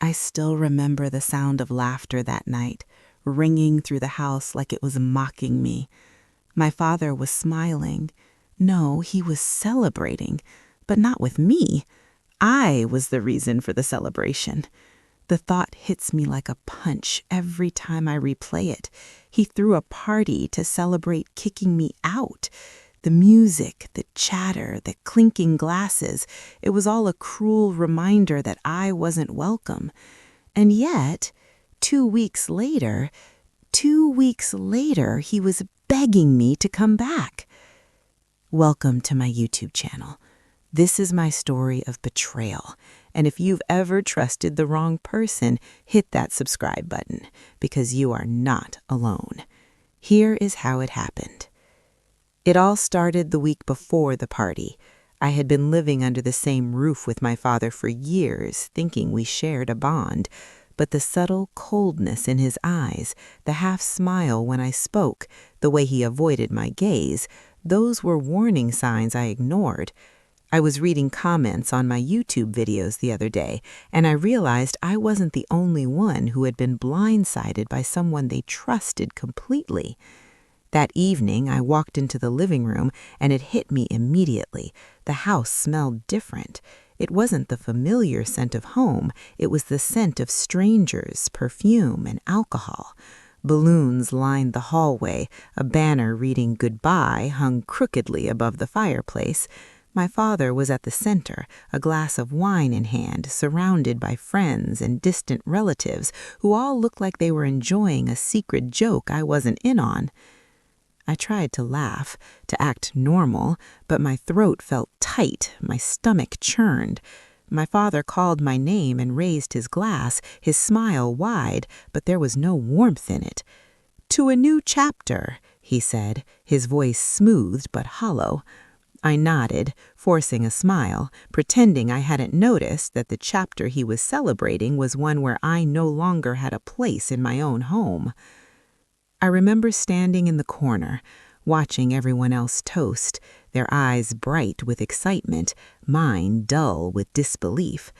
I still remember the sound of laughter that night, ringing through the house like it was mocking me. My father was smiling. No, he was celebrating, but not with me. I was the reason for the celebration. The thought hits me like a punch every time I replay it. He threw a party to celebrate kicking me out. The music, the chatter, the clinking glasses, it was all a cruel reminder that I wasn't welcome. And yet, 2 weeks later, he was begging me to come back. Welcome to my YouTube channel. This is my story of betrayal. And if you've ever trusted the wrong person, hit that subscribe button because you are not alone. Here is how it happened. It all started the week before the party. I had been living under the same roof with my father for years, thinking we shared a bond. But the subtle coldness in his eyes, the half smile when I spoke, the way he avoided my gaze, those were warning signs I ignored. I was reading comments on my YouTube videos the other day, and I realized I wasn't the only one who had been blindsided by someone they trusted completely. That evening, I walked into the living room, and it hit me immediately. The house smelled different. It wasn't the familiar scent of home. It was the scent of strangers, perfume, and alcohol. Balloons lined the hallway. A banner reading goodbye hung crookedly above the fireplace. My father was at the center, a glass of wine in hand, surrounded by friends and distant relatives who all looked like they were enjoying a secret joke I wasn't in on. I tried to laugh, to act normal, but my throat felt tight, my stomach churned. My father called my name and raised his glass, his smile wide, but there was no warmth in it. "To a new chapter," he said, his voice smoothed but hollow. I nodded, forcing a smile, pretending I hadn't noticed that the chapter he was celebrating was one where I no longer had a place in my own home. I remember standing in the corner, watching everyone else toast, their eyes bright with excitement, mine dull with disbelief.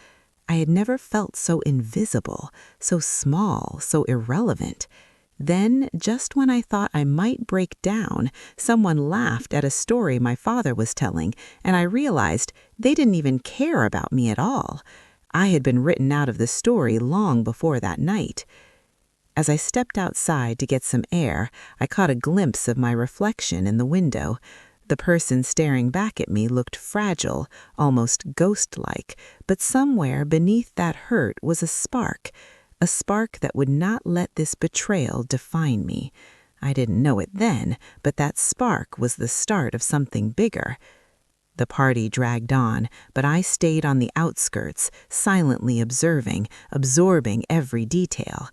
I had never felt so invisible, so small, so irrelevant. Then, just when I thought I might break down, someone laughed at a story my father was telling, and I realized they didn't even care about me at all. I had been written out of the story long before that night. As I stepped outside to get some air, I caught a glimpse of my reflection in the window. The person staring back at me looked fragile, almost ghost-like, but somewhere beneath that hurt was a spark that would not let this betrayal define me. I didn't know it then, but that spark was the start of something bigger. The party dragged on, but I stayed on the outskirts, silently absorbing every detail.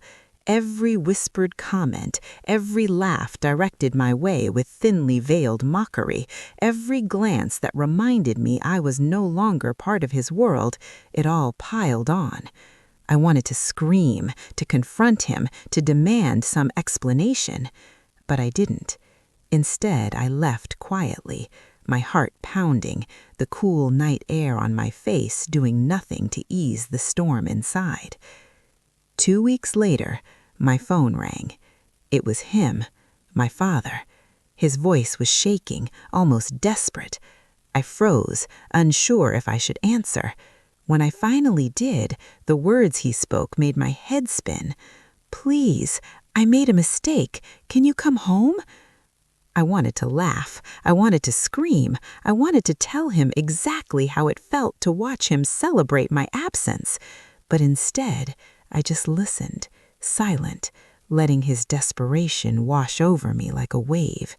Every whispered comment, every laugh directed my way with thinly veiled mockery, every glance that reminded me I was no longer part of his world, it all piled on. I wanted to scream, to confront him, to demand some explanation, but I didn't. Instead, I left quietly, my heart pounding, the cool night air on my face doing nothing to ease the storm inside. 2 weeks later, my phone rang. It was him, my father. His voice was shaking, almost desperate. I froze, unsure if I should answer. When I finally did, the words he spoke made my head spin. "Please, I made a mistake. Can you come home?" I wanted to laugh. I wanted to scream. I wanted to tell him exactly how it felt to watch him celebrate my absence. But instead, I just listened, silent, letting his desperation wash over me like a wave.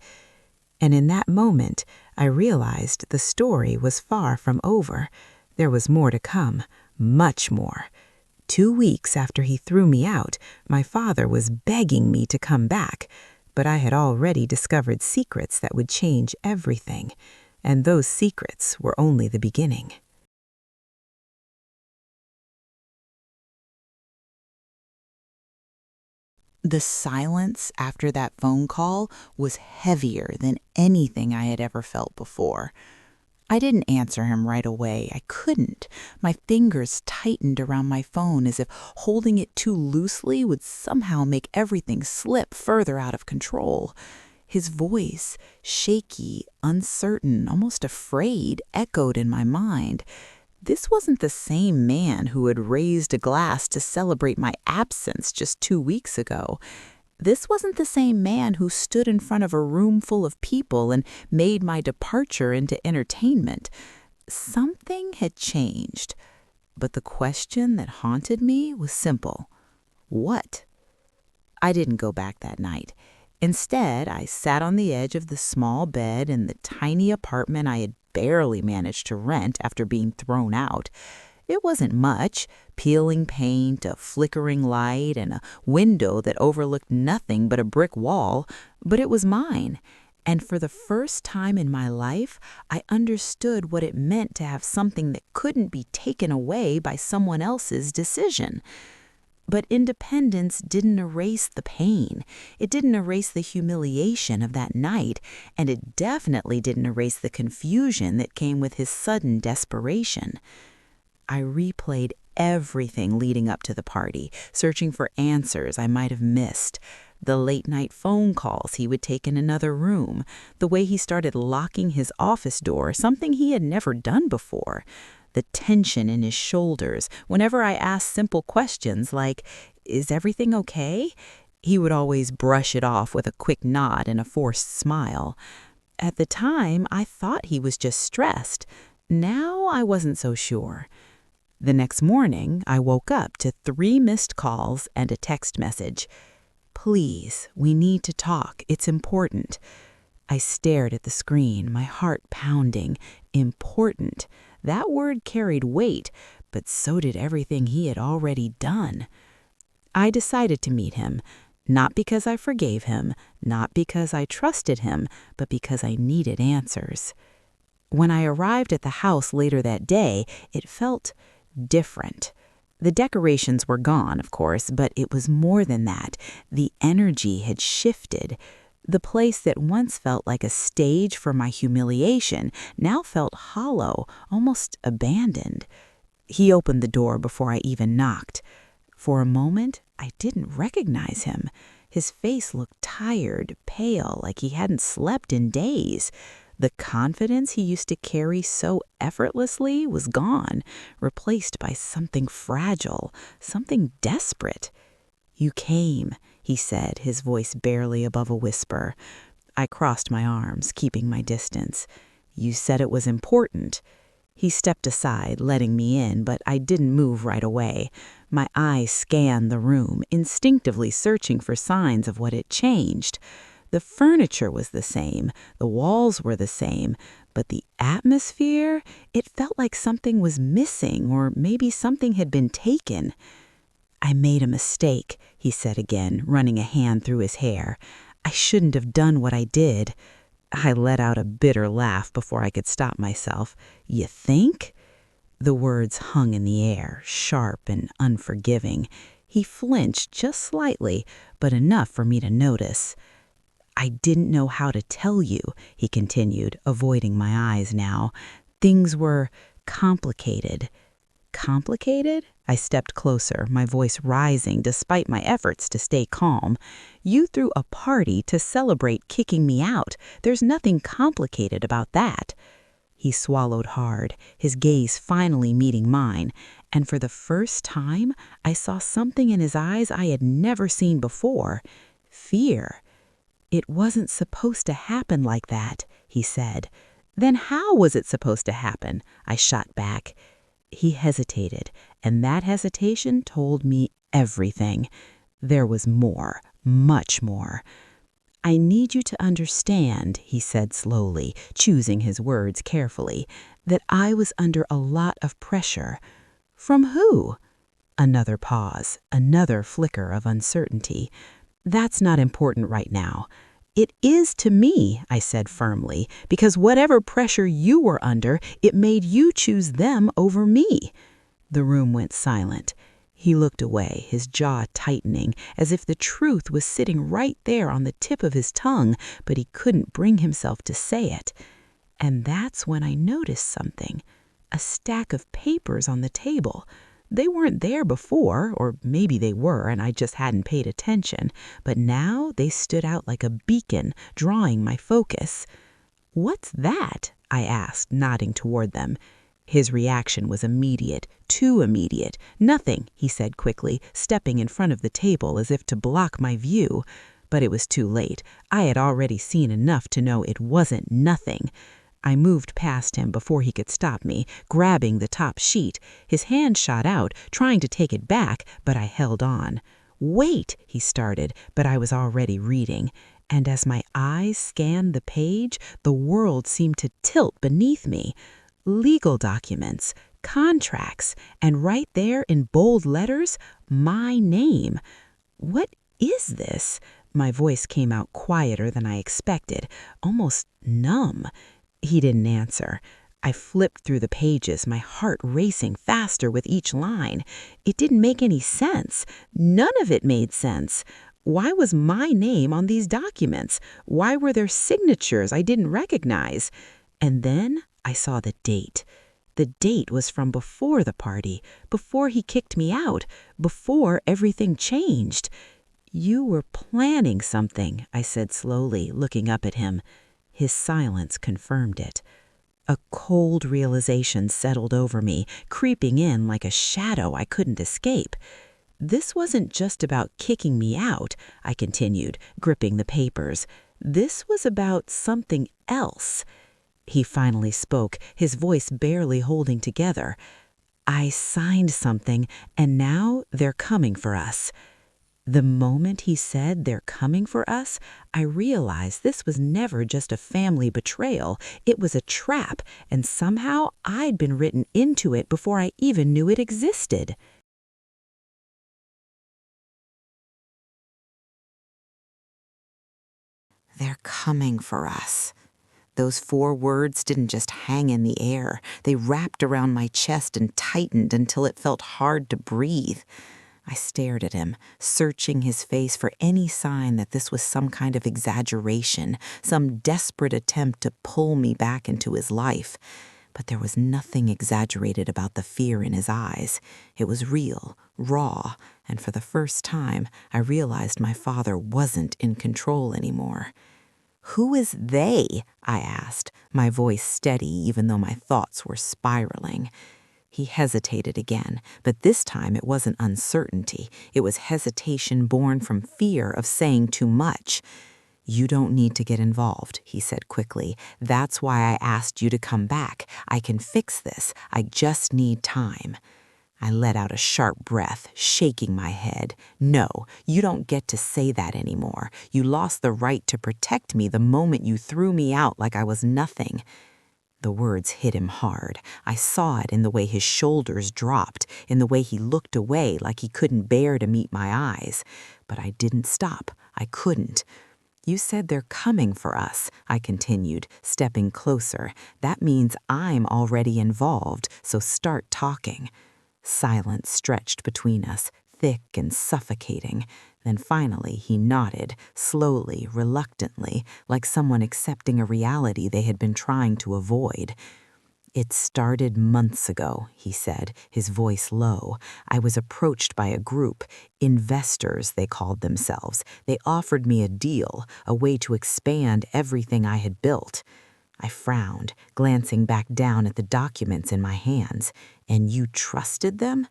And in that moment, I realized the story was far from over. There was more to come, much more. 2 weeks after he threw me out, my father was begging me to come back, but I had already discovered secrets that would change everything, and those secrets were only the beginning. The silence after that phone call was heavier than anything I had ever felt before. I didn't answer him right away. I couldn't. My fingers tightened around my phone as if holding it too loosely would somehow make everything slip further out of control. His voice, shaky, uncertain, almost afraid, echoed in my mind. This wasn't the same man who had raised a glass to celebrate my absence just 2 weeks ago. This wasn't the same man who stood in front of a room full of people and made my departure into entertainment. Something had changed, but the question that haunted me was simple. What? I didn't go back that night. Instead, I sat on the edge of the small bed in the tiny apartment I had barely managed to rent after being thrown out. It wasn't much, peeling paint, a flickering light, and a window that overlooked nothing but a brick wall, but it was mine. And for the first time in my life, I understood what it meant to have something that couldn't be taken away by someone else's decision. But independence didn't erase the pain. It didn't erase the humiliation of that night, and it definitely didn't erase the confusion that came with his sudden desperation. I replayed everything leading up to the party, searching for answers I might have missed. The late-night phone calls he would take in another room, the way he started locking his office door, something he had never done before, the tension in his shoulders whenever I asked simple questions like, "Is everything okay?" He would always brush it off with a quick nod and a forced smile. At the time, I thought he was just stressed. Now I wasn't so sure. The next morning, I woke up to 3 missed calls and a text message. "Please, we need to talk. It's important." I stared at the screen, my heart pounding. Important. That word carried weight, but so did everything he had already done. I decided to meet him, not because I forgave him, not because I trusted him, but because I needed answers. When I arrived at the house later that day, it felt different. The decorations were gone, of course, but it was more than that. The energy had shifted. The place that once felt like a stage for my humiliation now felt hollow, almost abandoned. He opened the door before I even knocked. For a moment, I didn't recognize him. His face looked tired, pale, like he hadn't slept in days. The confidence he used to carry so effortlessly was gone, replaced by something fragile, something desperate. "You came," he said, his voice barely above a whisper. I crossed my arms, keeping my distance. "You said it was important." He stepped aside, letting me in, but I didn't move right away. My eyes scanned the room, instinctively searching for signs of what had changed. The furniture was the same, the walls were the same, but the atmosphere, it felt like something was missing, or maybe something had been taken. "I made a mistake," he said again, running a hand through his hair. "I shouldn't have done what I did." I let out a bitter laugh before I could stop myself. "You think?" The words hung in the air, sharp and unforgiving. He flinched just slightly, but enough for me to notice. "I didn't know how to tell you," he continued, avoiding my eyes now. "Things were complicated." "Complicated?" I stepped closer, my voice rising despite my efforts to stay calm. "You threw a party to celebrate kicking me out. There's nothing complicated about that." He swallowed hard, his gaze finally meeting mine, and for the first time, I saw something in his eyes I had never seen before. Fear. "It wasn't supposed to happen like that," he said. "Then how was it supposed to happen?" I shot back. He hesitated, and that hesitation told me everything. There was more, much more. "I need you to understand," he said slowly, choosing his words carefully, "that I was under a lot of pressure." "From who?" Another pause, another flicker of uncertainty. "That's not important right now." "It is to me," I said firmly, "because whatever pressure you were under, it made you choose them over me." The room went silent. He looked away, his jaw tightening, as if the truth was sitting right there on the tip of his tongue, but he couldn't bring himself to say it. And that's when I noticed something. A stack of papers on the table. They weren't there before, or maybe they were and I just hadn't paid attention, but now they stood out like a beacon, drawing my focus. "What's that?" I asked, nodding toward them. His reaction was immediate, too immediate. "Nothing," he said quickly, stepping in front of the table as if to block my view. But it was too late. I had already seen enough to know it wasn't nothing. I moved past him before he could stop me, grabbing the top sheet. His hand shot out, trying to take it back, but I held on. "Wait," he started, but I was already reading. And as my eyes scanned the page, the world seemed to tilt beneath me. Legal documents, contracts, and right there in bold letters, my name. "What is this?" My voice came out quieter than I expected, almost numb. He didn't answer. I flipped through the pages, my heart racing faster with each line. It didn't make any sense. None of it made sense. Why was my name on these documents? Why were there signatures I didn't recognize? And then I saw the date. The date was from before the party, before he kicked me out, before everything changed. "You were planning something," I said slowly, looking up at him. His silence confirmed it. A cold realization settled over me, creeping in like a shadow I couldn't escape. "This wasn't just about kicking me out," I continued, gripping the papers. "This was about something else." He finally spoke, his voice barely holding together. "I signed something, and now they're coming for us." The moment he said they're coming for us, I realized this was never just a family betrayal. It was a trap, and somehow I'd been written into it before I even knew it existed. "They're coming for us." Those 4 words didn't just hang in the air. They wrapped around my chest and tightened until it felt hard to breathe. I stared at him, searching his face for any sign that this was some kind of exaggeration, some desperate attempt to pull me back into his life. But there was nothing exaggerated about the fear in his eyes. It was real, raw, and for the first time, I realized my father wasn't in control anymore. "Who is they?" I asked, my voice steady even though my thoughts were spiraling. He hesitated again, but this time it wasn't uncertainty. It was hesitation born from fear of saying too much. "You don't need to get involved," he said quickly. "That's why I asked you to come back. I can fix this. I just need time." I let out a sharp breath, shaking my head. "No, you don't get to say that anymore. You lost the right to protect me the moment you threw me out like I was nothing." The words hit him hard. I saw it in the way his shoulders dropped, in the way he looked away like he couldn't bear to meet my eyes. But I didn't stop. I couldn't. "You said they're coming for us," I continued, stepping closer. "That means I'm already involved, so start talking." Silence stretched between us, thick and suffocating. Then finally he nodded, slowly, reluctantly, like someone accepting a reality they had been trying to avoid. "It started months ago," he said, his voice low. "I was approached by a group, investors they called themselves. They offered me a deal, a way to expand everything I had built." I frowned, glancing back down at the documents in my hands. "And you trusted them?"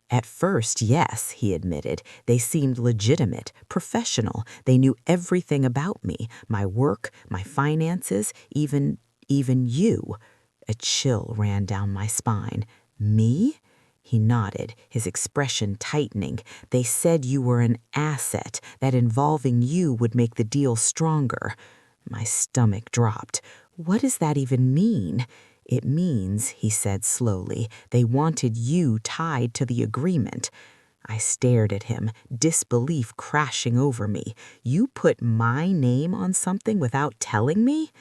"At first, yes," he admitted. "They seemed legitimate, professional. They knew everything about me, my work, my finances, even you." A chill ran down my spine. "Me?" He nodded, his expression tightening. "They said you were an asset, that involving you would make the deal stronger." My stomach dropped. "What does that even mean?" "It means," he said slowly, "they wanted you tied to the agreement." I stared at him, disbelief crashing over me. "You put my name on something without telling me?"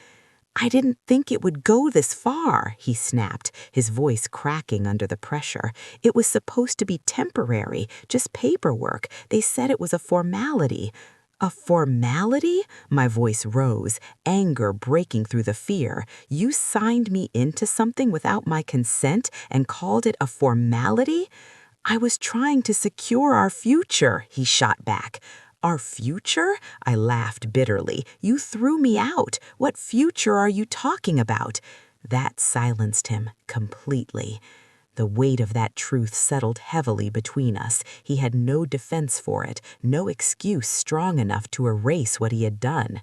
"I didn't think it would go this far," he snapped, his voice cracking under the pressure. "It was supposed to be temporary, just paperwork. They said it was a formality." A formality? My voice rose, anger breaking through the fear. You signed me into something without my consent and called it a formality? I was trying to secure our future, he shot back. Our future? I laughed bitterly. You threw me out. What future are you talking about? That silenced him completely. The weight of that truth settled heavily between us. He had no defense for it, no excuse strong enough to erase what he had done.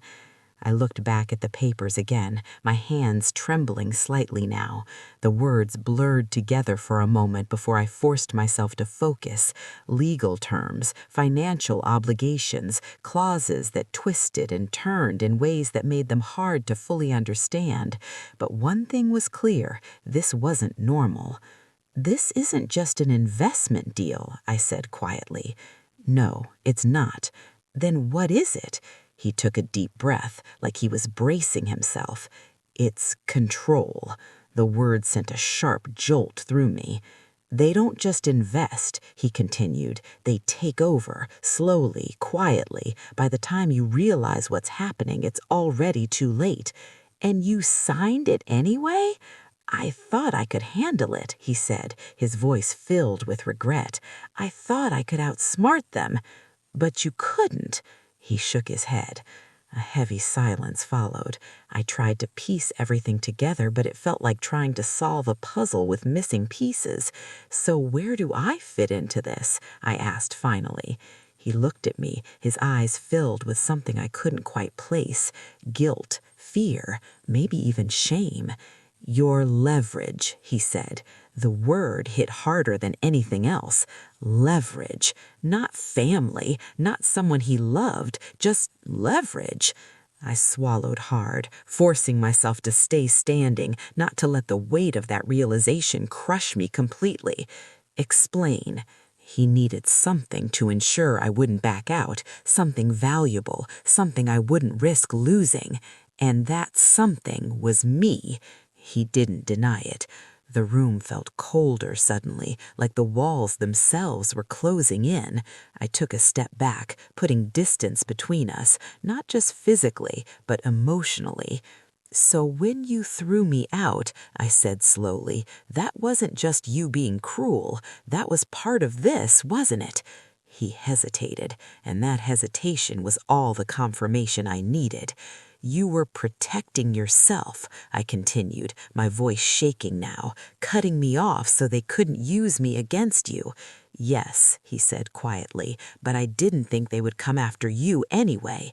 I looked back at the papers again, my hands trembling slightly now. The words blurred together for a moment before I forced myself to focus. Legal terms, financial obligations, clauses that twisted and turned in ways that made them hard to fully understand. But one thing was clear, this wasn't normal. "This isn't just an investment deal," I said quietly. "No, it's not." "Then what is it?" He took a deep breath, like he was bracing himself. "It's control." The word sent a sharp jolt through me. "They don't just invest," he continued. "They take over, slowly, quietly. By the time you realize what's happening, it's already too late. And you signed it anyway?" "I thought I could handle it," he said, his voice filled with regret. "I thought I could outsmart them." "But you couldn't." He shook his head. A heavy silence followed. I tried to piece everything together, but it felt like trying to solve a puzzle with missing pieces. "So where do I fit into this?" I asked finally. He looked at me, his eyes filled with something I couldn't quite place. Guilt, fear, maybe even shame. "Your leverage," he said. The word hit harder than anything else. Leverage. Not family, not someone he loved, just leverage. I swallowed hard, forcing myself to stay standing, not to let the weight of that realization crush me completely. "Explain." He needed something to ensure I wouldn't back out, something valuable, something I wouldn't risk losing. And that something was me. He didn't deny it. The room felt colder suddenly, like the walls themselves were closing in. I took a step back, putting distance between us, not just physically, but emotionally. "So when you threw me out," I said slowly, "that wasn't just you being cruel. That was part of this, wasn't it?" He hesitated, and that hesitation was all the confirmation I needed. "You were protecting yourself," I continued, my voice shaking now, "cutting me off so they couldn't use me against you." "Yes," he said quietly, "but I didn't think they would come after you anyway."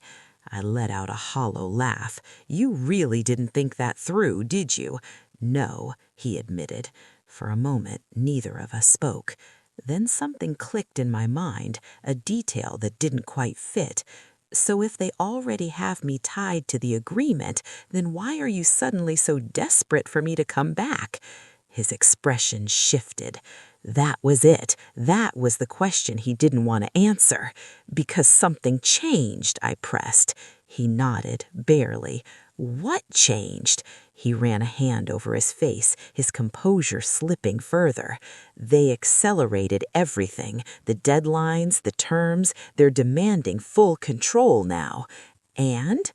I let out a hollow laugh. "You really didn't think that through, did you?" "No," he admitted. For a moment, neither of us spoke. Then something clicked in my mind, a detail that didn't quite fit. "So if they already have me tied to the agreement, then why are you suddenly so desperate for me to come back?" His expression shifted. That was it. That was the question he didn't want to answer. "Because something changed," I pressed. He nodded, barely. "What changed?" He ran a hand over his face, his composure slipping further. "They accelerated everything, the deadlines, the terms. They're demanding full control now. And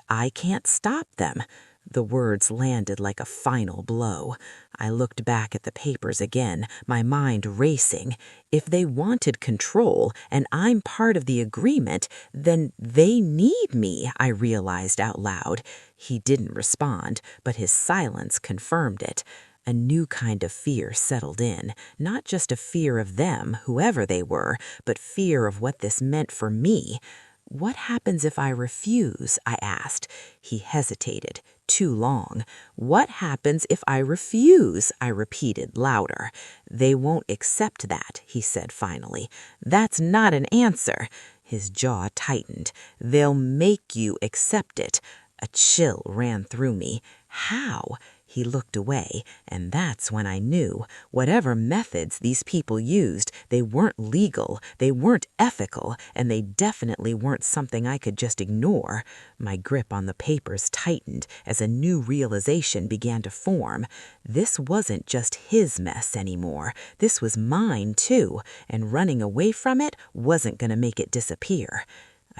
I can't stop them." The words landed like a final blow. I looked back at the papers again, my mind racing. If they wanted control, and I'm part of the agreement, then they need me, I realized out loud. He didn't respond, but his silence confirmed it. A new kind of fear settled in, not just a fear of them, whoever they were, but fear of what this meant for me. "What happens if I refuse?" I asked. He hesitated. Too long. "What happens if I refuse?" I repeated louder. "They won't accept that," he said finally. "That's not an answer." His jaw tightened. "They'll make you accept it." A chill ran through me. "How?" He looked away, and that's when I knew. Whatever methods these people used, they weren't legal, they weren't ethical, and they definitely weren't something I could just ignore. My grip on the papers tightened as a new realization began to form. This wasn't just his mess anymore. This was mine, too, and running away from it wasn't going to make it disappear.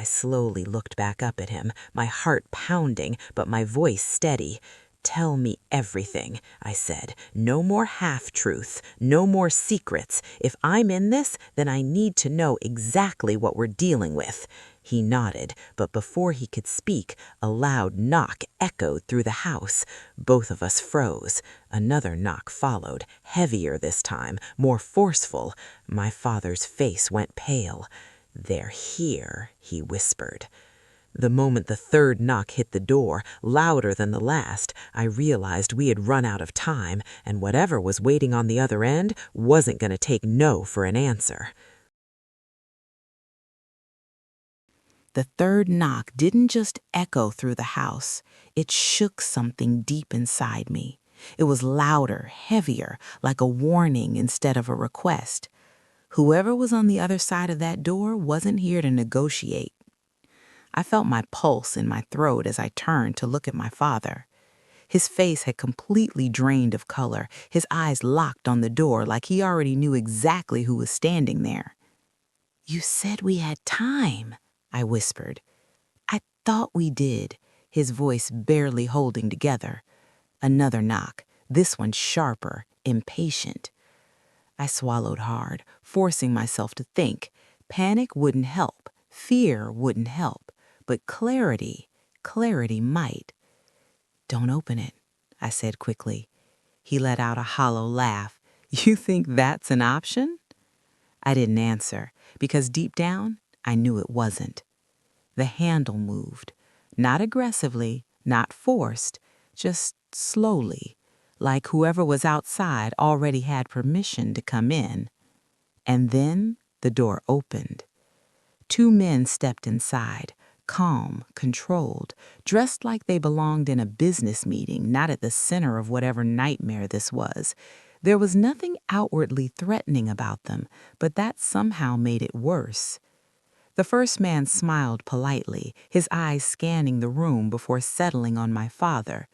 I slowly looked back up at him, my heart pounding, but my voice steady. "Tell me everything," I said. "No more half-truths, no more secrets. If I'm in this, then I need to know exactly what we're dealing with." He nodded, but before he could speak, a loud knock echoed through the house. Both of us froze. Another knock followed, heavier this time, more forceful. My father's face went pale. "They're here," he whispered. The moment the third knock hit the door, louder than the last, I realized we had run out of time, and whatever was waiting on the other end wasn't going to take no for an answer. The third knock didn't just echo through the house. It shook something deep inside me. It was louder, heavier, like a warning instead of a request. Whoever was on the other side of that door wasn't here to negotiate. I felt my pulse in my throat as I turned to look at my father. His face had completely drained of color, his eyes locked on the door like he already knew exactly who was standing there. "You said we had time," I whispered. "I thought we did," his voice barely holding together. Another knock, this one sharper, impatient. I swallowed hard, forcing myself to think. Panic wouldn't help, fear wouldn't help, but clarity might. "Don't open it," I said quickly. He let out a hollow laugh. "You think that's an option?" I didn't answer, because deep down, I knew it wasn't. The handle moved, not aggressively, not forced, just slowly, like whoever was outside already had permission to come in. And then the door opened. Two men stepped inside, calm, controlled, dressed like they belonged in a business meeting, not at the center of whatever nightmare this was. There was nothing outwardly threatening about them, but that somehow made it worse. The first man smiled politely, his eyes scanning the room before settling on my father.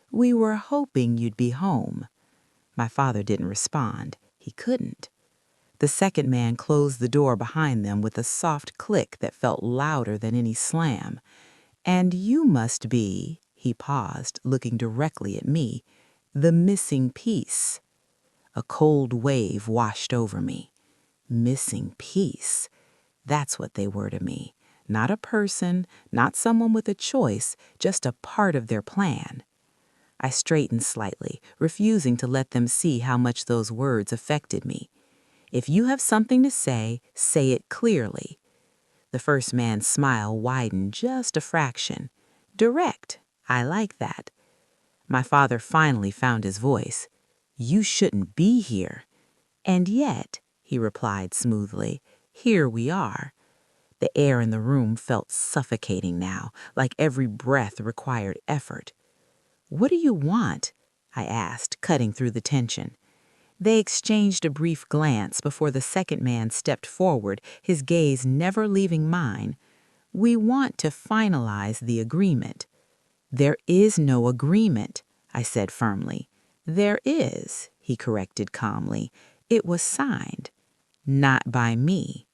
"We were hoping you'd be home." My father didn't respond. He couldn't. The second man closed the door behind them with a soft click that felt louder than any slam. "And you must be," he paused, looking directly at me, "the missing piece." A cold wave washed over me. Missing piece. That's what they were to me. Not a person, not someone with a choice, just a part of their plan. I straightened slightly, refusing to let them see how much those words affected me. "If you have something to say it clearly." The first man's smile widened just a fraction. "Direct. I like that." My father finally found his voice. "You shouldn't be here." "And yet," he replied smoothly, "here we are." The air in the room felt suffocating now, like every breath required effort. "What do you want?" I asked, cutting through the tension. They exchanged a brief glance before the second man stepped forward, his gaze never leaving mine. "We want to finalize the agreement." "There is no agreement," I said firmly. "There is," he corrected calmly. "It was signed." "Not by me."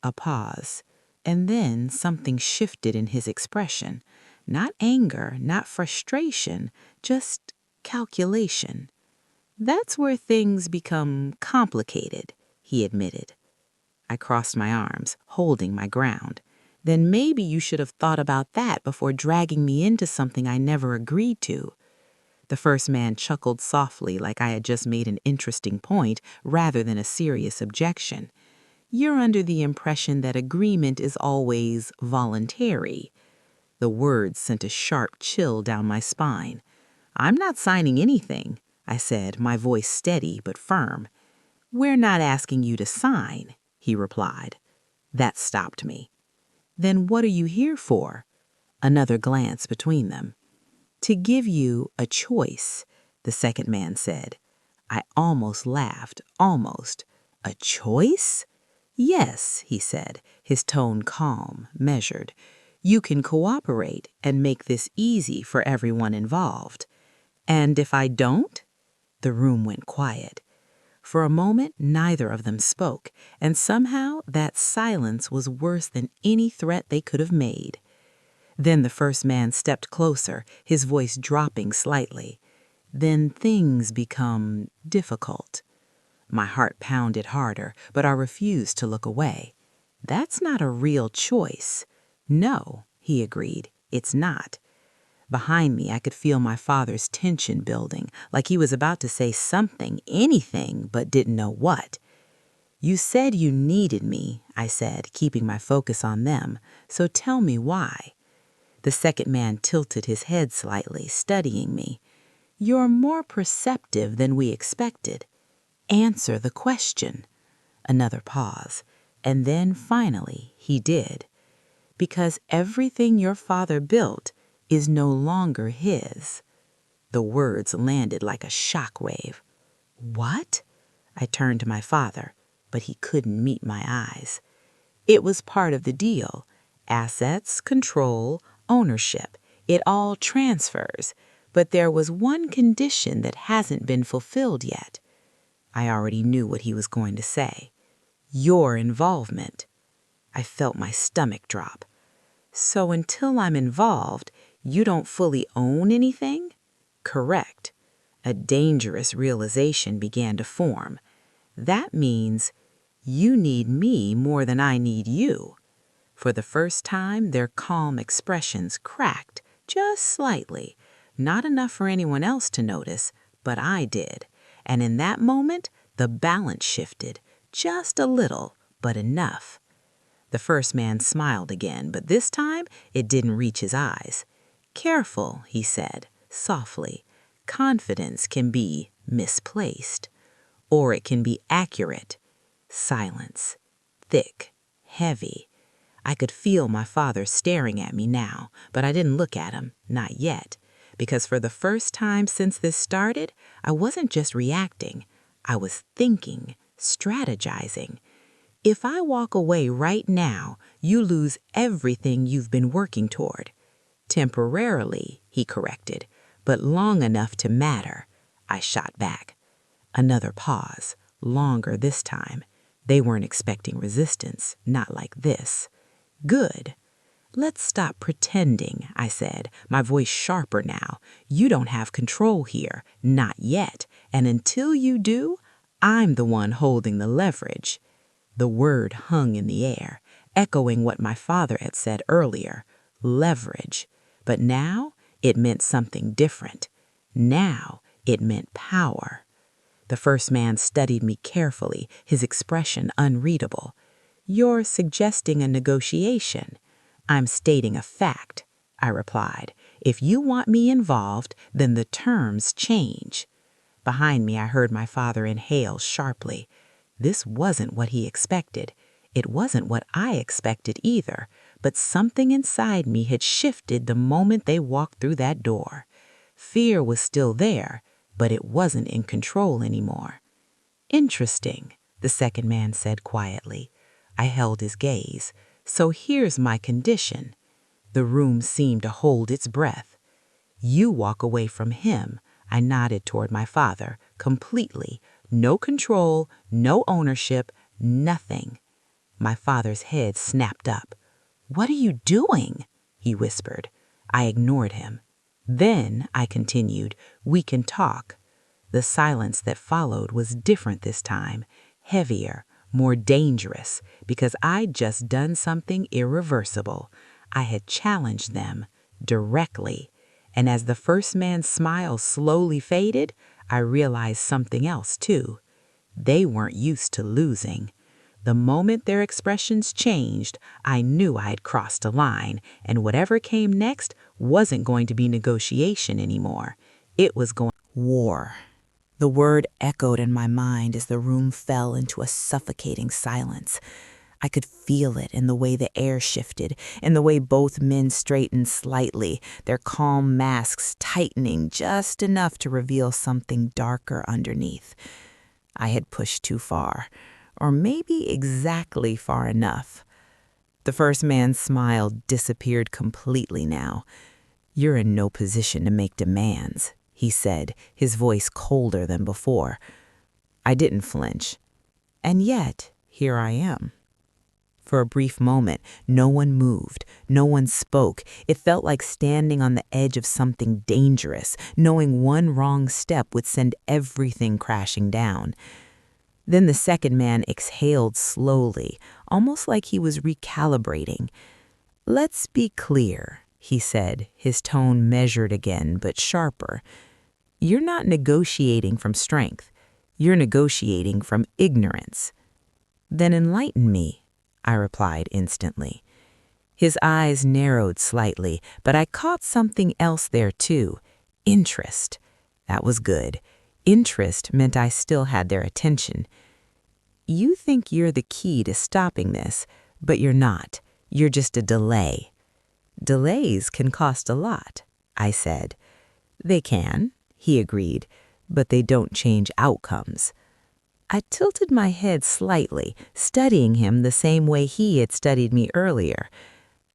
A pause, and then something shifted in his expression. Not anger, not frustration, just calculation. "That's where things become complicated," he admitted. I crossed my arms, holding my ground. "Then maybe you should have thought about that before dragging me into something I never agreed to." The first man chuckled softly, like I had just made an interesting point rather than a serious objection. "You're under the impression that agreement is always voluntary." The words sent a sharp chill down my spine. "I'm not signing anything," I said, my voice steady but firm. "We're not asking you to sign," he replied. That stopped me. "Then what are you here for?" Another glance between them. "To give you a choice," the second man said. I almost laughed, almost. "A choice?" "Yes," he said, his tone calm, measured. "You can cooperate and make this easy for everyone involved." "And if I don't?" The room went quiet. For a moment, neither of them spoke, and somehow that silence was worse than any threat they could have made. Then the first man stepped closer, his voice dropping slightly. Then things become difficult. My heart pounded harder, but I refused to look away. That's not a real choice. No, he agreed, it's not. Behind me, I could feel my father's tension building, like he was about to say something, anything, but didn't know what. You said you needed me, I said, keeping my focus on them, so tell me why. The second man tilted his head slightly, studying me. You're more perceptive than we expected. Answer the question. Another pause, and then finally he did. Because everything your father built is no longer his. The words landed like a shockwave. What? I turned to my father, but he couldn't meet my eyes. It was part of the deal. Assets, control, ownership. It all transfers. But there was one condition that hasn't been fulfilled yet. I already knew what he was going to say. Your involvement. I felt my stomach drop. So until I'm involved, you don't fully own anything? Correct. A dangerous realization began to form. That means you need me more than I need you. For the first time, their calm expressions cracked, just slightly. Not enough for anyone else to notice, but I did. And in that moment, the balance shifted, just a little, but enough. The first man smiled again, but this time it didn't reach his eyes. Careful, he said, softly. Confidence can be misplaced, or it can be accurate. Silence. Thick. Heavy. I could feel my father staring at me now, but I didn't look at him, not yet, because for the first time since this started, I wasn't just reacting. I was thinking, strategizing. If I walk away right now, you lose everything you've been working toward. Temporarily, he corrected, but long enough to matter. I shot back. Another pause, longer this time. They weren't expecting resistance, not like this. Good. Let's stop pretending, I said, my voice sharper now. You don't have control here, not yet, and until you do, I'm the one holding the leverage. The word hung in the air, echoing what my father had said earlier, leverage. But now it meant something different. Now it meant power. The first man studied me carefully, his expression unreadable. You're suggesting a negotiation. I'm stating a fact, I replied. If you want me involved, then the terms change. Behind me, I heard my father inhale sharply. This wasn't what he expected. It wasn't what I expected either, but something inside me had shifted the moment they walked through that door. Fear was still there, but it wasn't in control anymore. Interesting, the second man said quietly. I held his gaze. So here's my condition. The room seemed to hold its breath. You walk away from him, I nodded toward my father, completely. No control, no ownership, nothing. My father's head snapped up. What are you doing? He whispered. I ignored him. Then, I continued, we can talk. The silence that followed was different this time, heavier, more dangerous, because I'd just done something irreversible. I had challenged them directly. And as the first man's smile slowly faded, I realized something else too. They weren't used to losing. The moment their expressions changed, I knew I had crossed a line, and whatever came next wasn't going to be negotiation anymore. It was going war. The word echoed in my mind as the room fell into a suffocating silence. I could feel it in the way the air shifted, in the way both men straightened slightly, their calm masks tightening just enough to reveal something darker underneath. I had pushed too far, or maybe exactly far enough. The first man's smile disappeared completely now. You're in no position to make demands, he said, his voice colder than before. I didn't flinch. And yet, here I am. For a brief moment, no one moved, no one spoke. It felt like standing on the edge of something dangerous, knowing one wrong step would send everything crashing down. Then the second man exhaled slowly, almost like he was recalibrating. "Let's be clear," he said, his tone measured again, but sharper. "You're not negotiating from strength. You're negotiating from ignorance." "Then enlighten me," I replied instantly. His eyes narrowed slightly, but I caught something else there too. Interest. That was good. Interest meant I still had their attention. "You think you're the key to stopping this, but you're not. You're just a delay." "Delays can cost a lot," I said. "They can," he agreed, "but they don't change outcomes." I tilted my head slightly, studying him the same way he had studied me earlier.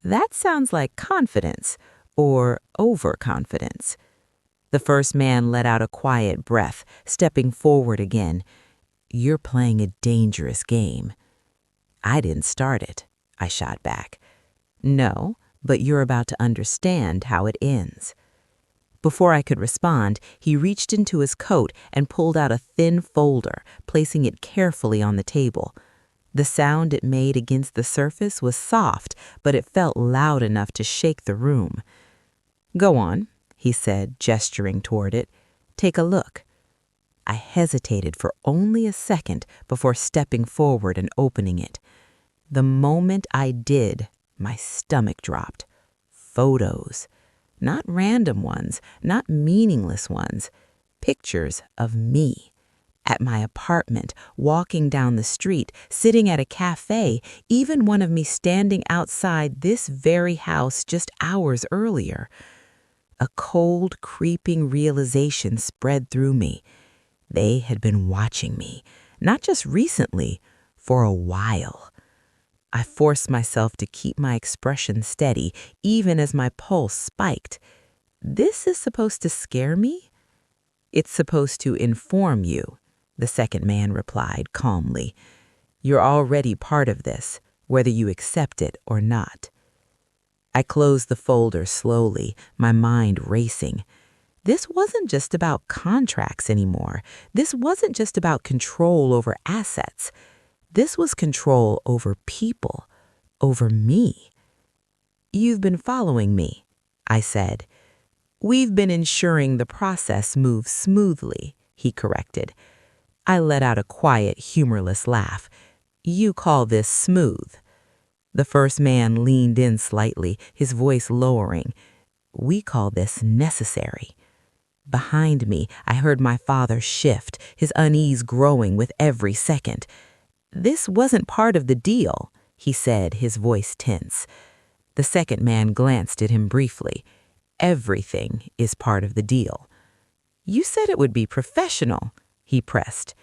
That sounds like confidence, or overconfidence. The first man let out a quiet breath, stepping forward again. "You're playing a dangerous game." "I didn't start it," I shot back. "No, but you're about to understand how it ends." Before I could respond, he reached into his coat and pulled out a thin folder, placing it carefully on the table. The sound it made against the surface was soft, but it felt loud enough to shake the room. "Go on," he said, gesturing toward it. "Take a look." I hesitated for only a second before stepping forward and opening it. The moment I did, my stomach dropped. Photos. Not random ones, not meaningless ones. Pictures of me. At my apartment, walking down the street, sitting at a cafe, even one of me standing outside this very house just hours earlier. A cold, creeping realization spread through me. They had been watching me, not just recently, for a while. I forced myself to keep my expression steady, even as my pulse spiked. "This is supposed to scare me?" "It's supposed to inform you," the second man replied calmly. "You're already part of this, whether you accept it or not." I closed the folder slowly, my mind racing. This wasn't just about contracts anymore. This wasn't just about control over assets. This was control over people, over me. "You've been following me," I said. "We've been ensuring the process moves smoothly," he corrected. I let out a quiet, humorless laugh. "You call this smooth." The first man leaned in slightly, his voice lowering. "We call this necessary." Behind me, I heard my father shift, his unease growing with every second. "This wasn't part of the deal," he said, his voice tense. The second man glanced at him briefly. "Everything is part of the deal." "You said it would be professional," he pressed.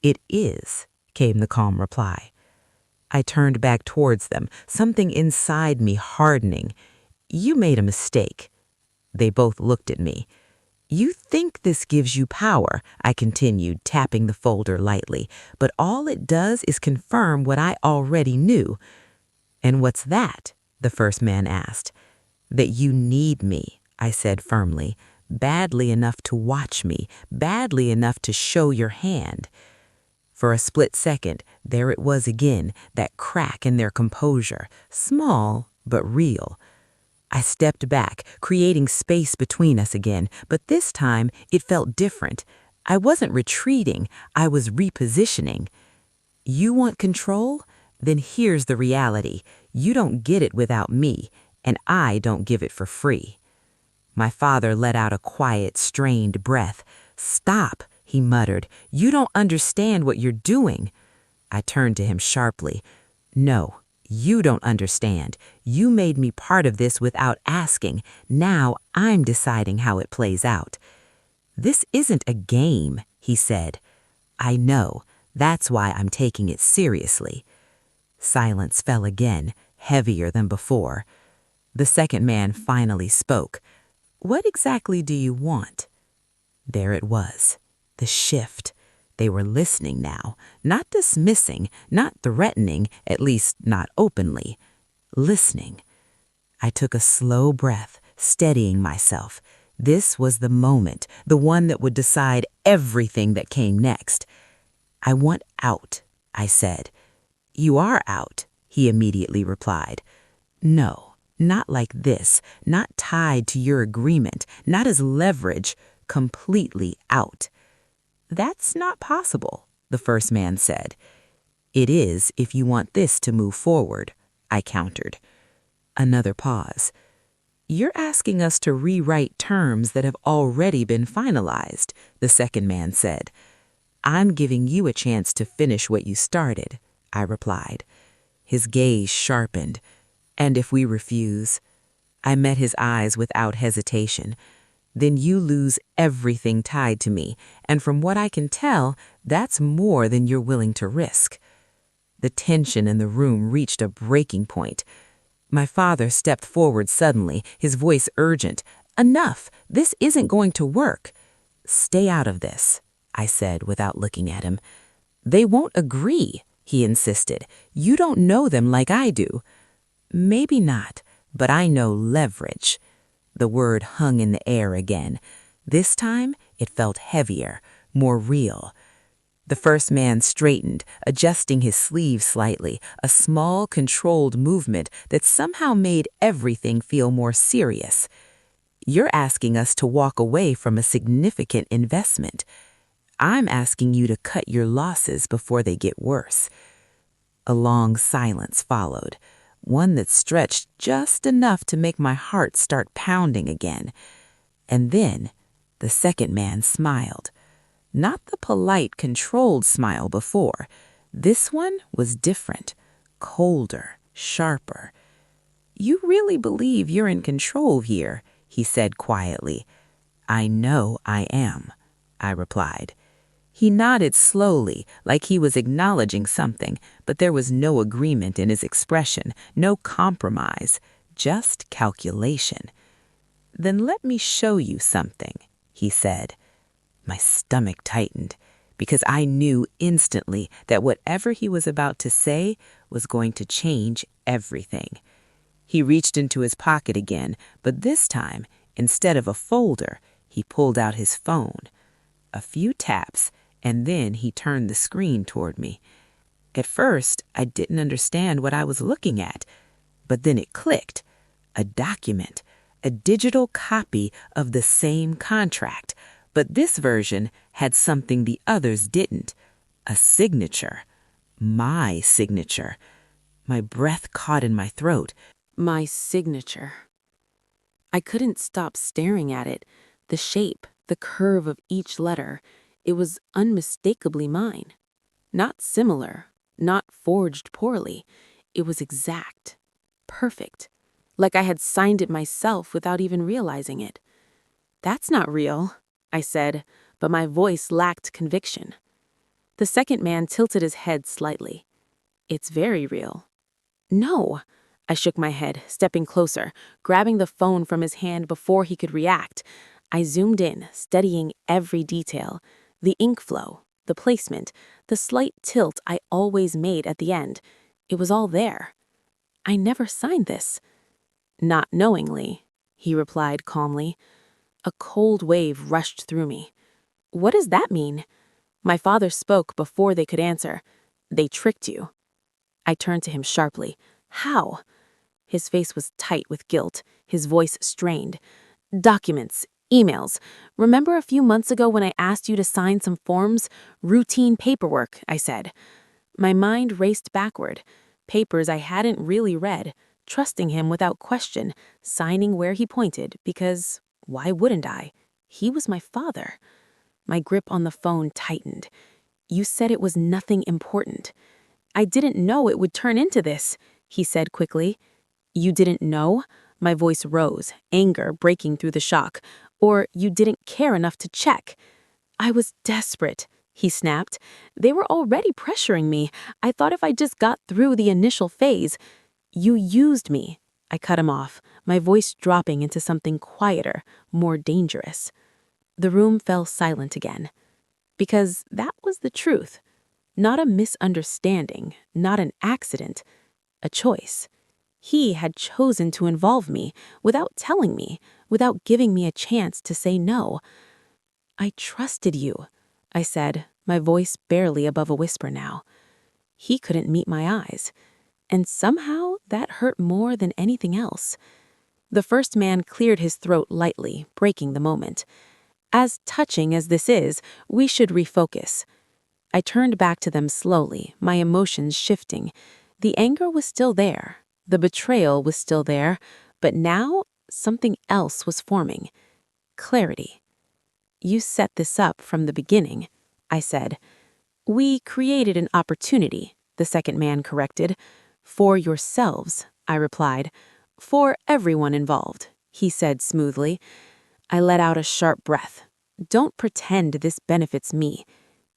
"It is," came the calm reply. I turned back towards them, something inside me hardening. "You made a mistake." They both looked at me. "You think this gives you power," I continued, tapping the folder lightly, "but all it does is confirm what I already knew." "And what's that?" the first man asked. "That you need me," I said firmly, "badly enough to watch me, badly enough to show your hand." For a split second, there it was again, that crack in their composure, small but real. I stepped back, creating space between us again, but this time it felt different. I wasn't retreating, I was repositioning. "You want control? Then here's the reality. You don't get it without me, and I don't give it for free." My father let out a quiet, strained breath. "Stop," he muttered. "You don't understand what you're doing." I turned to him sharply. "No. You don't understand. You made me part of this without asking. Now I'm deciding how it plays out." "This isn't a game," he said. "I know. That's why I'm taking it seriously." Silence fell again, heavier than before. The second man finally spoke. "What exactly do you want?" There it was, the shift, They were listening now, not dismissing, not threatening, at least not openly. Listening. I took a slow breath, steadying myself. This was the moment, the one that would decide everything that came next. "I want out," I said. "You are out," he immediately replied. "No, not like this, not tied to your agreement, not as leverage, completely out." "That's not possible," the first man said. "It is if you want this to move forward," I countered. Another pause. "You're asking us to rewrite terms that have already been finalized," the second man said. "I'm giving you a chance to finish what you started," I replied. His gaze sharpened. "And if we refuse?" I met his eyes without hesitation. "Then you lose everything tied to me, and from what I can tell, that's more than you're willing to risk." The tension in the room reached a breaking point. My father stepped forward suddenly, his voice urgent. "Enough! This isn't going to work." "Stay out of this," I said without looking at him. "They won't agree," he insisted. "You don't know them like I do." "Maybe not, but I know leverage." The word hung in the air again. This time, it felt heavier, more real. The first man straightened, adjusting his sleeve slightly, a small, controlled movement that somehow made everything feel more serious. "You're asking us to walk away from a significant investment. I'm asking you to cut your losses before they get worse." A long silence followed, one that stretched just enough to make my heart start pounding again. And then the second man smiled. Not the polite, controlled smile before. This one was different, colder, sharper. "You really believe you're in control here," he said quietly. "I know I am," I replied. He nodded slowly, like he was acknowledging something, but there was no agreement in his expression, no compromise, just calculation. "Then let me show you something," he said. My stomach tightened, because I knew instantly that whatever he was about to say was going to change everything. He reached into his pocket again, but this time, instead of a folder, he pulled out his phone. A few taps, and then he turned the screen toward me. At first, I didn't understand what I was looking at, but then it clicked. A document, a digital copy of the same contract, but this version had something the others didn't. A signature. My signature. My breath caught in my throat. My signature. I couldn't stop staring at it. The shape, the curve of each letter. It was unmistakably mine. Not similar, not forged poorly. It was exact, perfect, like I had signed it myself without even realizing it. "That's not real," I said, but my voice lacked conviction. The second man tilted his head slightly. "It's very real." "No." I shook my head, stepping closer, grabbing the phone from his hand before he could react. I zoomed in, studying every detail. The ink flow, the placement, the slight tilt I always made at the end. It was all there. "I never signed this." "Not knowingly," he replied calmly. A cold wave rushed through me. "What does that mean?" My father spoke before they could answer. "They tricked you." I turned to him sharply. "How?" His face was tight with guilt, his voice strained. "Documents, emails. Remember a few months ago when I asked you to sign some forms? Routine paperwork," I said. My mind raced backward. Papers I hadn't really read, trusting him without question, signing where he pointed, because why wouldn't I? He was my father. My grip on the phone tightened. "You said it was nothing important." "I didn't know it would turn into this," he said quickly. "You didn't know?" My voice rose, anger breaking through the shock. "Or you didn't care enough to check?" "I was desperate," he snapped. "They were already pressuring me. I thought if I just got through the initial phase." "You used me." I cut him off, my voice dropping into something quieter, more dangerous. The room fell silent again. because that was the truth. Not a misunderstanding, not an accident, a choice. He had chosen to involve me without telling me, without giving me a chance to say no. I trusted you, I said, my voice barely above a whisper now. He couldn't meet my eyes, and somehow that hurt more than anything else. The first man cleared his throat lightly, breaking the moment. As touching as this is, we should refocus. I turned back to them slowly, my emotions shifting. The anger was still there. The betrayal was still there. But now, something else was forming. Clarity. You set this up from the beginning, I said. We created an opportunity, the second man corrected. For yourselves, I replied. For everyone involved, he said smoothly. I let out a sharp breath. Don't pretend this benefits me.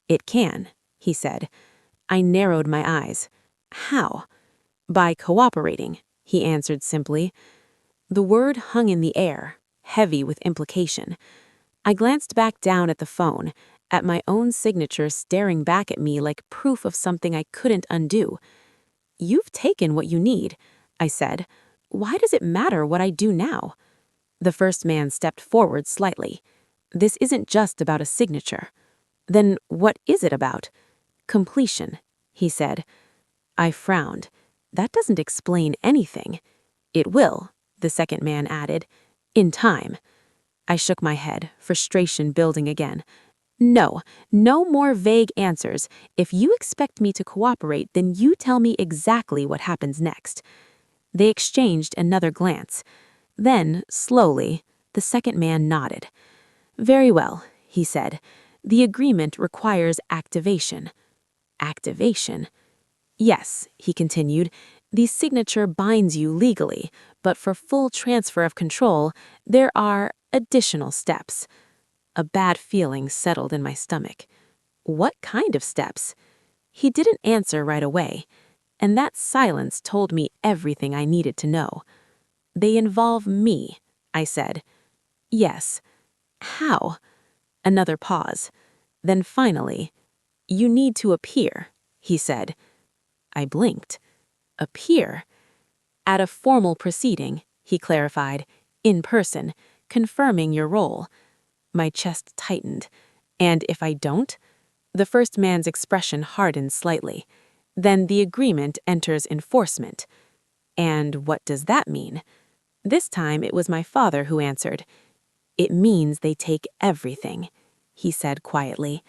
It can, he said. I narrowed my eyes. How? By cooperating, he answered simply. The word hung in the air, heavy with implication. I glanced back down at the phone, at my own signature staring back at me like proof of something I couldn't undo. You've taken what you need, I said. Why does it matter what I do now? The first man stepped forward slightly. This isn't just about a signature. Then what is it about? Completion, he said. I frowned. That doesn't explain anything. It will, the second man added, in time. I shook my head, frustration building again. No more vague answers. If you expect me to cooperate, then you tell me exactly what happens next. They exchanged another glance. Then, slowly, the second man nodded. Very well, he said. The agreement requires activation. Activation? Yes, he continued. The signature binds you legally, but for full transfer of control, there are additional steps. A bad feeling settled in my stomach. What kind of steps? He didn't answer right away, and that silence told me everything I needed to know. They involve me, I said. Yes. How? Another pause. Then finally, you need to appear, he said. I blinked. Appear? At a formal proceeding, he clarified, in person, confirming your role. My chest tightened. And if I don't? The first man's expression hardened slightly. Then the agreement enters enforcement. And what does that mean? This time it was my father who answered. It means they take everything, he said quietly.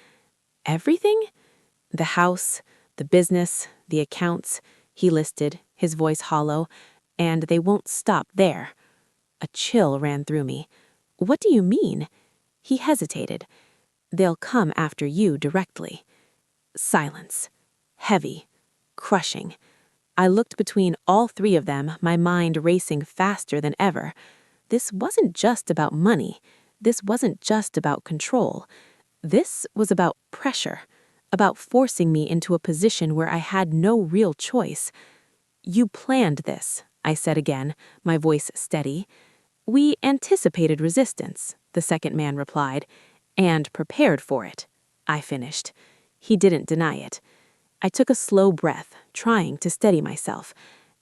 Everything? The house, the business, the accounts, he listed, his voice hollow, and they won't stop there. A chill ran through me. What do you mean? He hesitated. They'll come after you directly. Silence. Heavy. Crushing. I looked between all three of them, my mind racing faster than ever. This wasn't just about money. This wasn't just about control. This was about pressure, about forcing me into a position where I had no real choice. You planned this, I said again, my voice steady. We anticipated resistance, the second man replied, and prepared for it, I finished. He didn't deny it. I took a slow breath, trying to steady myself.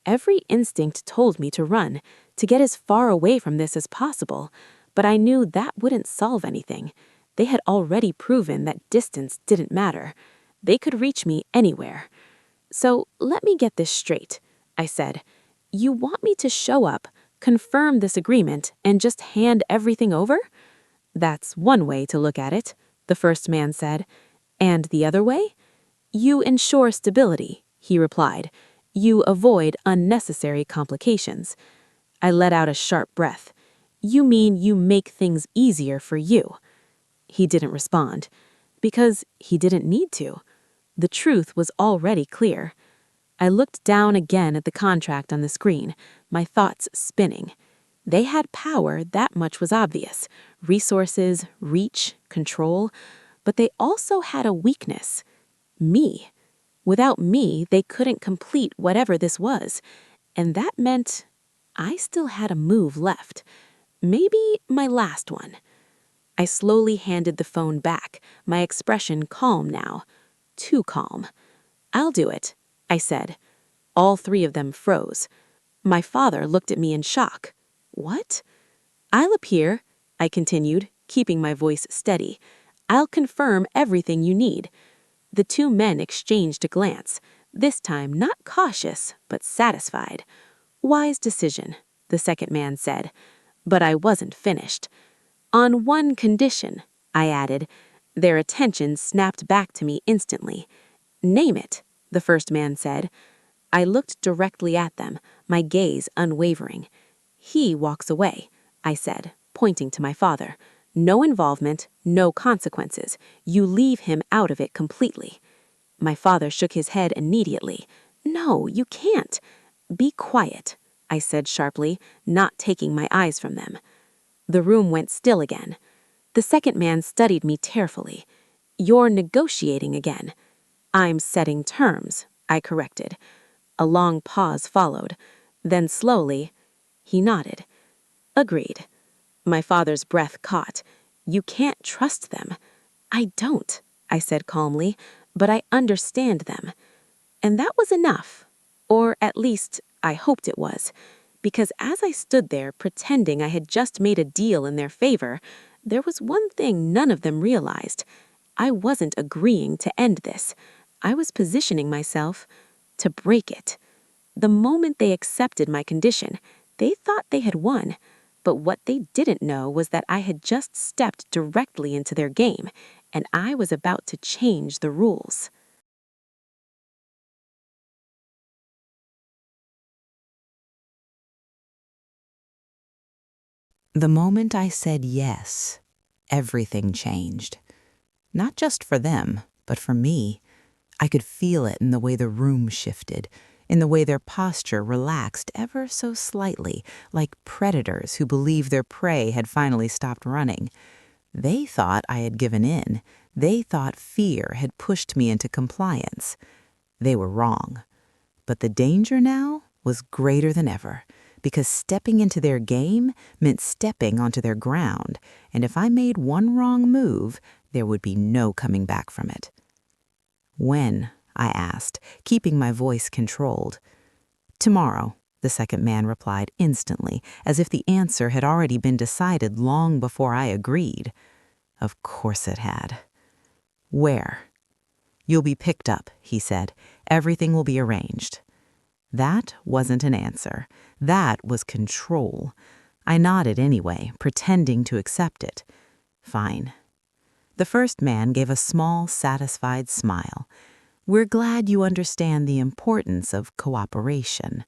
Every instinct told me to run, to get as far away from this as possible, but I knew that wouldn't solve anything. They had already proven that distance didn't matter. They could reach me anywhere. So let me get this straight, I said. You want me to show up, confirm this agreement, and just hand everything over? That's one way to look at it, the first man said. And the other way? You ensure stability, he replied. You avoid unnecessary complications. I let out a sharp breath. You mean you make things easier for you? He didn't respond. Because he didn't need to. The truth was already clear. I looked down again at the contract on the screen, my thoughts spinning. They had power, that much was obvious. Resources, reach, control. But they also had a weakness. Me. Without me, they couldn't complete whatever this was. And that meant I still had a move left. Maybe my last one. I slowly handed the phone back, my expression calm now. Too calm. "I'll do it," I said. All three of them froze. My father looked at me in shock. "What?" "I'll appear," I continued, keeping my voice steady. "I'll confirm everything you need." The two men exchanged a glance, this time not cautious, but satisfied. "Wise decision," the second man said. But I wasn't finished. "On one condition," I added. Their attention snapped back to me instantly. "Name it," the first man said. I looked directly at them, my gaze unwavering. "He walks away," I said, pointing to my father. "No involvement, no consequences. You leave him out of it completely." My father shook his head immediately. "No, you can't." "Be quiet," I said sharply, not taking my eyes from them. The room went still again. The second man studied me carefully. "You're negotiating again." "I'm setting terms," I corrected. A long pause followed. Then slowly, he nodded. "Agreed." My father's breath caught. "You can't trust them." "I don't," I said calmly, "but I understand them." And that was enough. Or at least, I hoped it was. Because as I stood there pretending I had just made a deal in their favor, there was one thing none of them realized. I wasn't agreeing to end this. I was positioning myself to break it. The moment they accepted my condition, they thought they had won. But what they didn't know was that I had just stepped directly into their game, and I was about to change the rules. The moment I said yes, everything changed. Not just for them, but for me. I could feel it in the way the room shifted, in the way their posture relaxed ever so slightly, like predators who believed their prey had finally stopped running. They thought I had given in. They thought fear had pushed me into compliance. They were wrong. But the danger now was greater than ever, because stepping into their game meant stepping onto their ground, and if I made one wrong move, there would be no coming back from it. "When?" I asked, keeping my voice controlled. "Tomorrow," the second man replied instantly, as if the answer had already been decided long before I agreed. Of course it had. "Where?" "You'll be picked up," he said. "Everything will be arranged." That wasn't an answer. That was control. I nodded anyway, pretending to accept it. "Fine." The first man gave a small, satisfied smile. "We're glad you understand the importance of cooperation."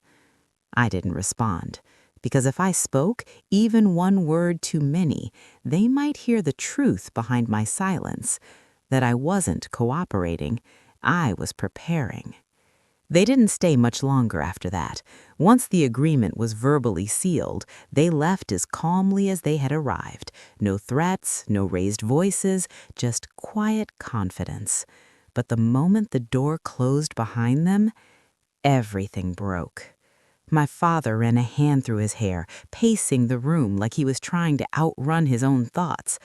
I didn't respond, because if I spoke even one word too many, they might hear the truth behind my silence, that I wasn't cooperating, I was preparing. They didn't stay much longer after that. Once the agreement was verbally sealed, they left as calmly as they had arrived. No threats, no raised voices, just quiet confidence. But the moment the door closed behind them, everything broke. My father ran a hand through his hair, pacing the room like he was trying to outrun his own thoughts.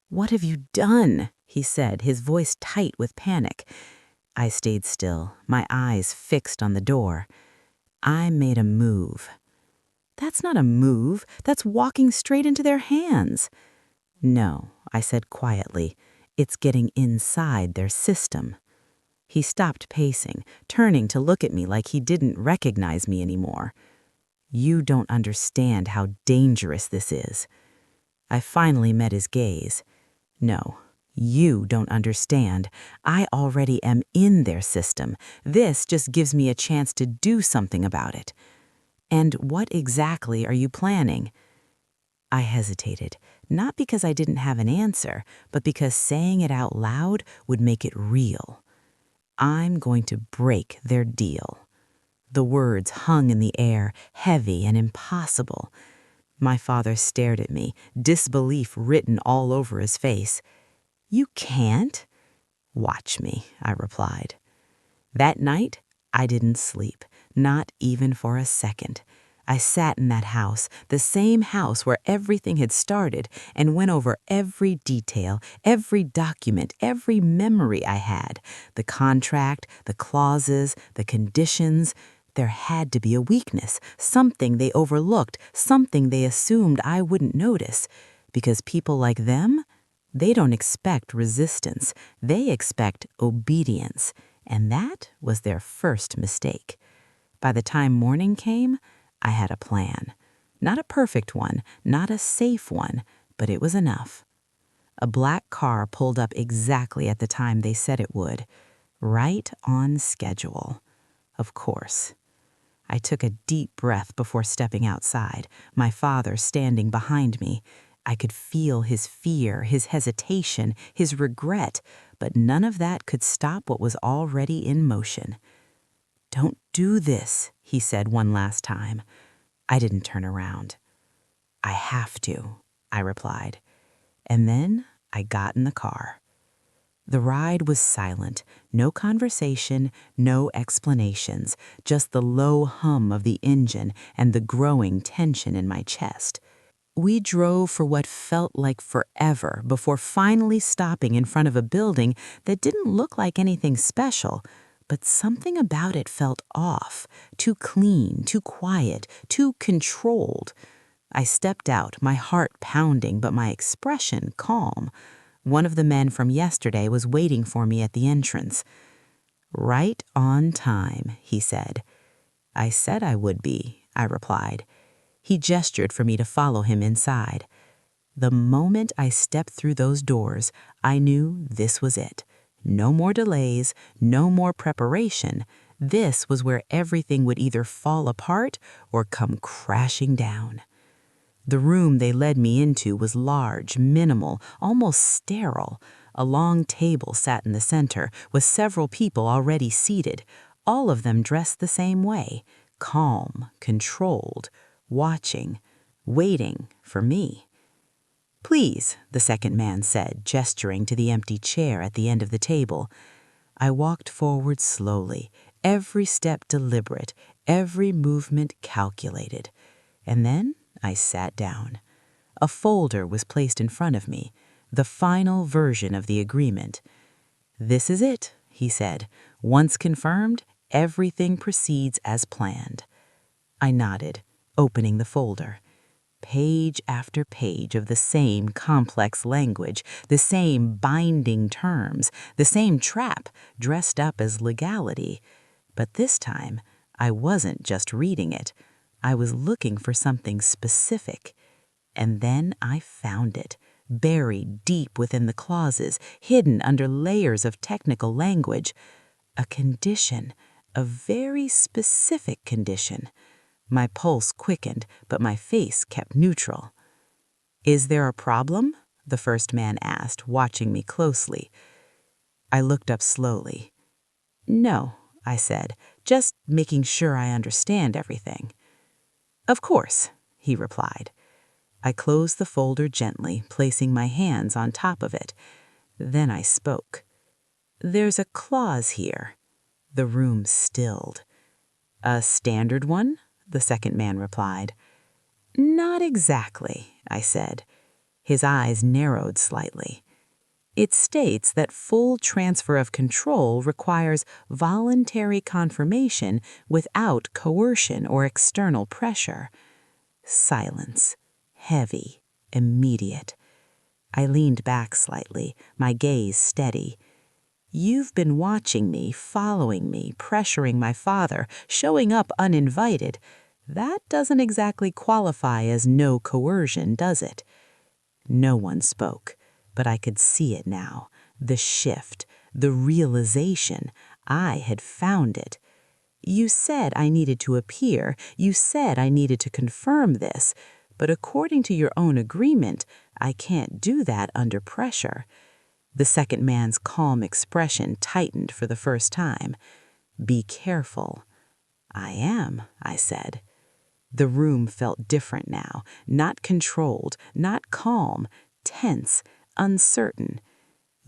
"What have you done?" he said, his voice tight with panic. I stayed still, my eyes fixed on the door. "I made a move." "That's not a move. That's walking straight into their hands." "No," I said quietly. "It's getting inside their system." He stopped pacing, turning to look at me like he didn't recognize me anymore. "You don't understand how dangerous this is." I finally met his gaze. "No. You don't understand. I already am in their system. This just gives me a chance to do something about it." "And what exactly are you planning?" I hesitated, not because I didn't have an answer, but because saying it out loud would make it real. "I'm going to break their deal." The words hung in the air, heavy and impossible. My father stared at me, disbelief written all over his face. "You can't." "Watch me," I replied. That night, I didn't sleep, not even for a second. I sat in that house, the same house where everything had started, and went over every detail, every document, every memory I had. The contract, the clauses, the conditions. There had to be a weakness, something they overlooked, something they assumed I wouldn't notice. Because people like them, they don't expect resistance. They expect obedience. And that was their first mistake. By the time morning came, I had a plan. Not a perfect one, not a safe one, but it was enough. A black car pulled up exactly at the time they said it would. Right on schedule. Of course. I took a deep breath before stepping outside, my father standing behind me. I could feel his fear, his hesitation, his regret, but none of that could stop what was already in motion. "Don't do this," he said one last time. I didn't turn around. "I have to," I replied. And then I got in the car. The ride was silent, no conversation, no explanations, just the low hum of the engine and the growing tension in my chest. We drove for what felt like forever before finally stopping in front of a building that didn't look like anything special, but something about it felt off, too clean, too quiet, too controlled. I stepped out, my heart pounding, but my expression calm. One of the men from yesterday was waiting for me at the entrance. "Right on time," he said. "I said I would be," I replied. He gestured for me to follow him inside. The moment I stepped through those doors, I knew this was it. No more delays, no more preparation. This was where everything would either fall apart or come crashing down. The room they led me into was large, minimal, almost sterile. A long table sat in the center, with several people already seated, all of them dressed the same way, calm, controlled, watching, waiting for me. "Please," the second man said, gesturing to the empty chair at the end of the table. I walked forward slowly, every step deliberate, every movement calculated. And then I sat down. A folder was placed in front of me, the final version of the agreement. "This is it," he said. "Once confirmed, everything proceeds as planned." I nodded, opening the folder. Page after page of the same complex language, the same binding terms, the same trap dressed up as legality. But this time, I wasn't just reading it. I was looking for something specific. And then I found it, buried deep within the clauses, hidden under layers of technical language. A condition, a very specific condition. My pulse quickened, but my face kept neutral. "Is there a problem?" the first man asked, watching me closely. I looked up slowly. "No," I said, "just making sure I understand everything." "Of course," he replied. I closed the folder gently, placing my hands on top of it. Then I spoke. "There's a clause here." The room stilled. "A standard one?" the second man replied. "Not exactly," I said. His eyes narrowed slightly. "It states that full transfer of control requires voluntary confirmation without coercion or external pressure." Silence. Heavy. Immediate. I leaned back slightly, my gaze steady. "You've been watching me, following me, pressuring my father, showing up uninvited. That doesn't exactly qualify as no coercion, does it?" No one spoke, but I could see it now. The shift, the realization. I had found it. "You said I needed to appear. You said I needed to confirm this. But according to your own agreement, I can't do that under pressure." The second man's calm expression tightened for the first time. "Be careful." "I am," I said. The room felt different now, not controlled, not calm, tense, uncertain.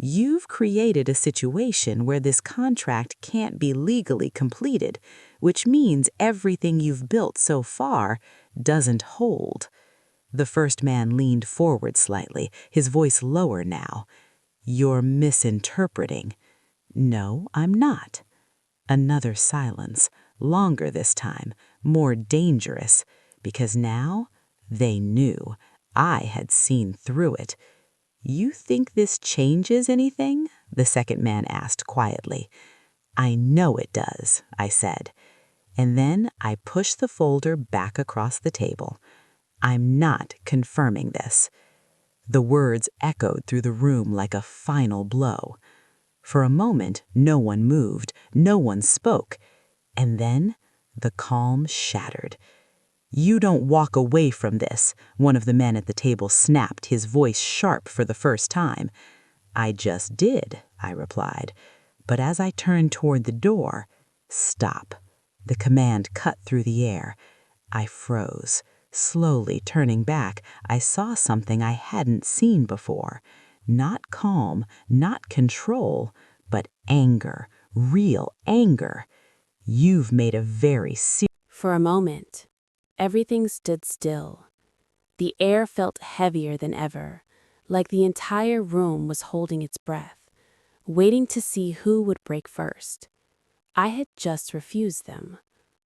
You've created a situation where this contract can't be legally completed, which means everything you've built so far doesn't hold. The first man leaned forward slightly, his voice lower now. You're misinterpreting. No, I'm not. Another silence, longer this time, more dangerous, because now they knew. I had seen through it. You think this changes anything? The second man asked quietly. I know it does, I said. And then I pushed the folder back across the table. I'm not confirming this. The words echoed through the room like a final blow. For a moment, no one moved, no one spoke. And then the calm shattered. You don't walk away from this, one of the men at the table snapped, his voice sharp for the first time. I just did, I replied. But as I turned toward the door, stop. The command cut through the air. I froze. Slowly turning back, I saw something I hadn't seen before. Not calm, not control, but anger, real anger. You've made a very serious... For a moment, everything stood still. The air felt heavier than ever, like the entire room was holding its breath, waiting to see who would break first. I had just refused them,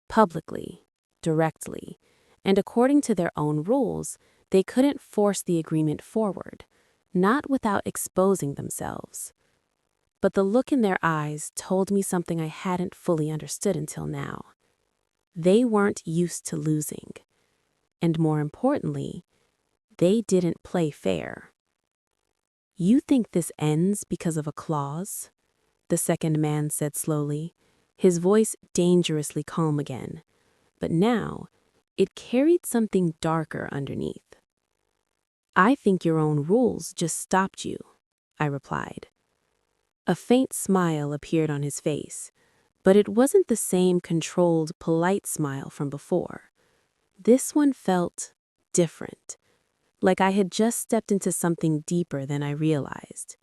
publicly, directly, and according to their own rules, they couldn't force the agreement forward, not without exposing themselves. But the look in their eyes told me something I hadn't fully understood until now. They weren't used to losing. And more importantly, they didn't play fair. You think this ends because of a clause? The second man said slowly, his voice dangerously calm again. But now, it carried something darker underneath. I think your own rules just stopped you, I replied. A faint smile appeared on his face, but it wasn't the same controlled, polite smile from before. This one felt different, like I had just stepped into something deeper than I realized.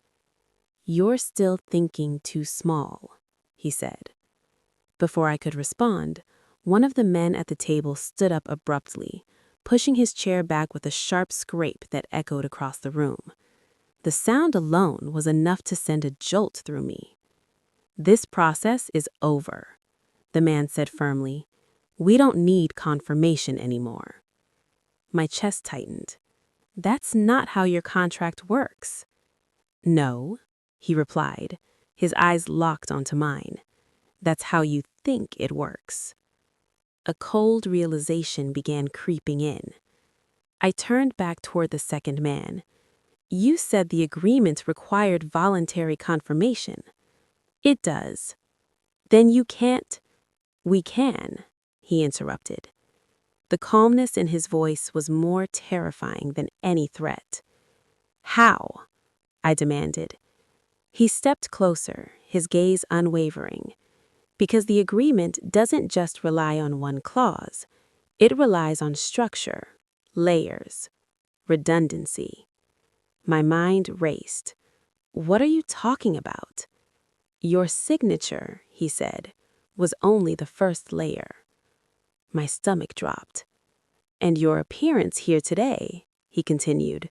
You're still thinking too small, he said. Before I could respond, one of the men at the table stood up abruptly, pushing his chair back with a sharp scrape that echoed across the room. The sound alone was enough to send a jolt through me. This process is over, the man said firmly. We don't need confirmation anymore. My chest tightened. That's not how your contract works. No, he replied, his eyes locked onto mine. That's how you think it works. A cold realization began creeping in. I turned back toward the second man. You said the agreement required voluntary confirmation. It does. Then you can't. We can, he interrupted. The calmness in his voice was more terrifying than any threat. How? I demanded. He stepped closer, his gaze unwavering. Because the agreement doesn't just rely on one clause. It relies on structure, layers, redundancy. My mind raced. What are you talking about? Your signature, he said, was only the first layer. My stomach dropped. And your appearance here today, he continued,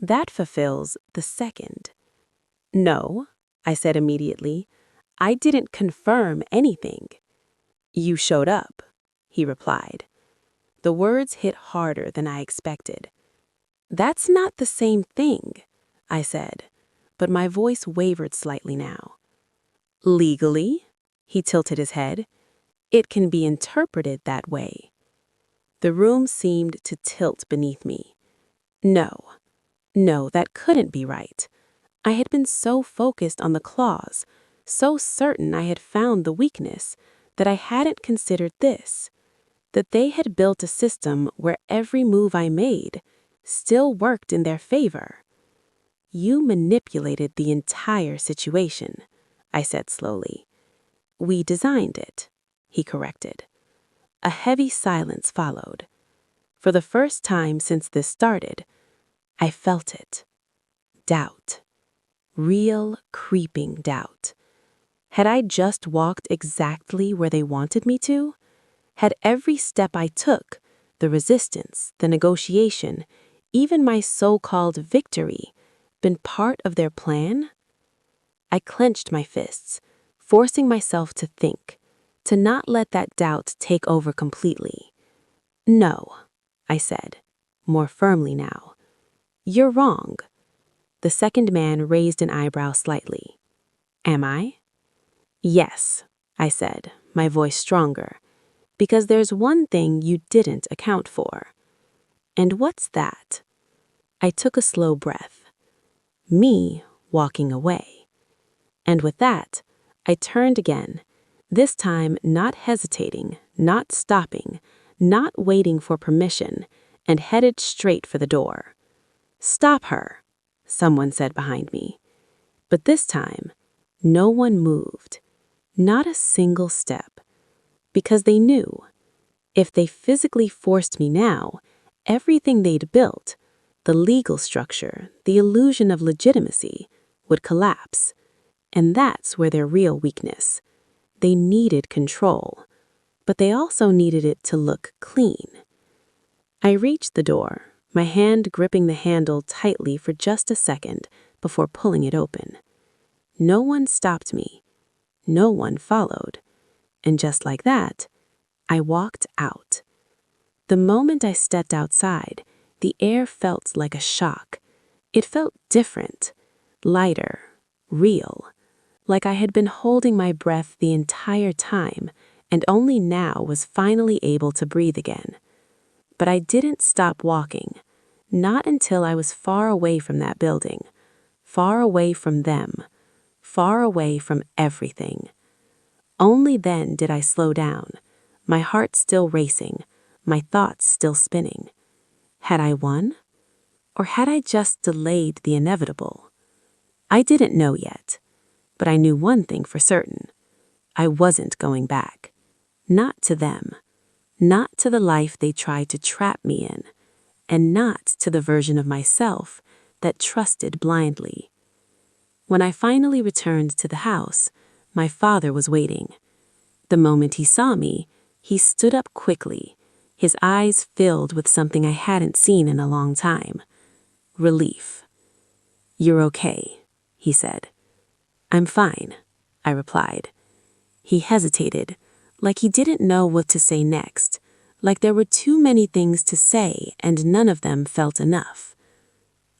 that fulfills the second. No, I said immediately. I didn't confirm anything. You showed up, he replied. The words hit harder than I expected. That's not the same thing, I said, but my voice wavered slightly now. Legally, he tilted his head, it can be interpreted that way. The room seemed to tilt beneath me. No, that couldn't be right. I had been so focused on the clause, so certain I had found the weakness, that I hadn't considered this, that they had built a system where every move I made still worked in their favor. You manipulated the entire situation, I said slowly. We designed it, he corrected. A heavy silence followed. For the first time since this started, I felt it. Doubt. Real, creeping doubt. Had I just walked exactly where they wanted me to? Had every step I took, the resistance, the negotiation, even my so-called victory, been part of their plan? I clenched my fists, forcing myself to think, to not let that doubt take over completely. No, I said, more firmly now. You're wrong. The second man raised an eyebrow slightly. Am I? Yes, I said, my voice stronger, because there's one thing you didn't account for. And what's that? I took a slow breath. Me walking away. And with that, I turned again, this time not hesitating, not stopping, not waiting for permission, and headed straight for the door. Stop her, someone said behind me. But this time, no one moved, not a single step, because they knew if they physically forced me now, everything they'd built, the legal structure, the illusion of legitimacy, would collapse. And that's where their real weakness. They needed control, but they also needed it to look clean. I reached the door, my hand gripping the handle tightly for just a second before pulling it open. No one stopped me. No one followed. And just like that, I walked out. The moment I stepped outside, the air felt like a shock. It felt different, lighter, real, like I had been holding my breath the entire time and only now was finally able to breathe again. But I didn't stop walking, not until I was far away from that building, far away from them, far away from everything. Only then did I slow down, my heart still racing, my thoughts still spinning. Had I won? Or had I just delayed the inevitable? I didn't know yet, but I knew one thing for certain. I wasn't going back. Not to them. Not to the life they tried to trap me in, and not to the version of myself that trusted blindly. When I finally returned to the house, my father was waiting. The moment he saw me, he stood up quickly, his eyes filled with something I hadn't seen in a long time. Relief. "You're okay," he said. "I'm fine," I replied. He hesitated, like he didn't know what to say next, like there were too many things to say and none of them felt enough.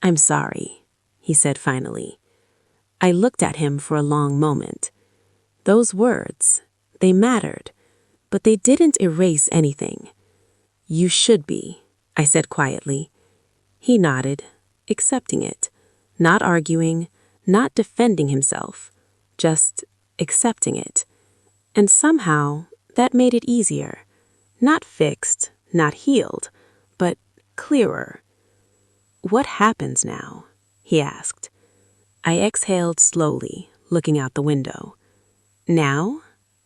"I'm sorry," he said finally. I looked at him for a long moment. Those words, they mattered, but they didn't erase anything. "You should be," I said quietly. He nodded, accepting it, not arguing, not defending himself, just accepting it. And somehow, that made it easier. Not fixed, not healed, but clearer. "What happens now?" he asked. I exhaled slowly, looking out the window. "Now?"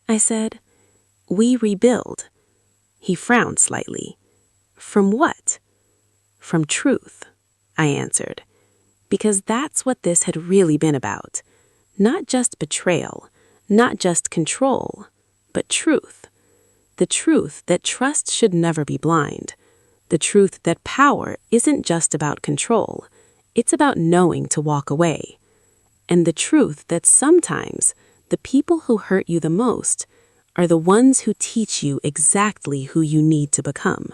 I said. "We rebuild." He frowned slightly. "From what?" "From truth," I answered. Because that's what this had really been about. Not just betrayal, not just control, but truth. The truth that trust should never be blind. The truth that power isn't just about control. It's about knowing to walk away. And the truth that sometimes the people who hurt you the most are the ones who teach you exactly who you need to become.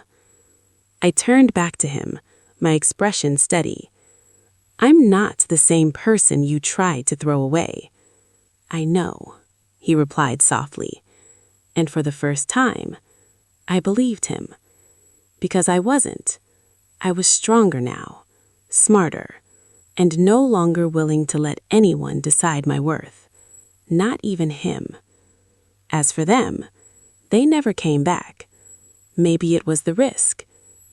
I turned back to him, my expression steady. "I'm not the same person you tried to throw away." "I know," he replied softly. And for the first time, I believed him. Because I wasn't. I was stronger now, smarter, and no longer willing to let anyone decide my worth. Not even him. As for them, they never came back. Maybe it was the risk.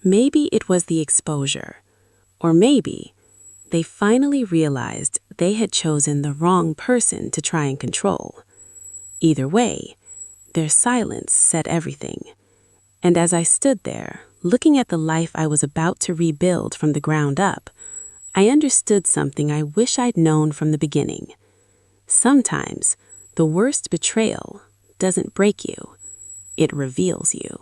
Maybe it was the exposure. Or maybe they finally realized they had chosen the wrong person to try and control. Either way, their silence said everything. And as I stood there, looking at the life I was about to rebuild from the ground up, I understood something I wish I'd known from the beginning. Sometimes, the worst betrayal doesn't break you, it reveals you.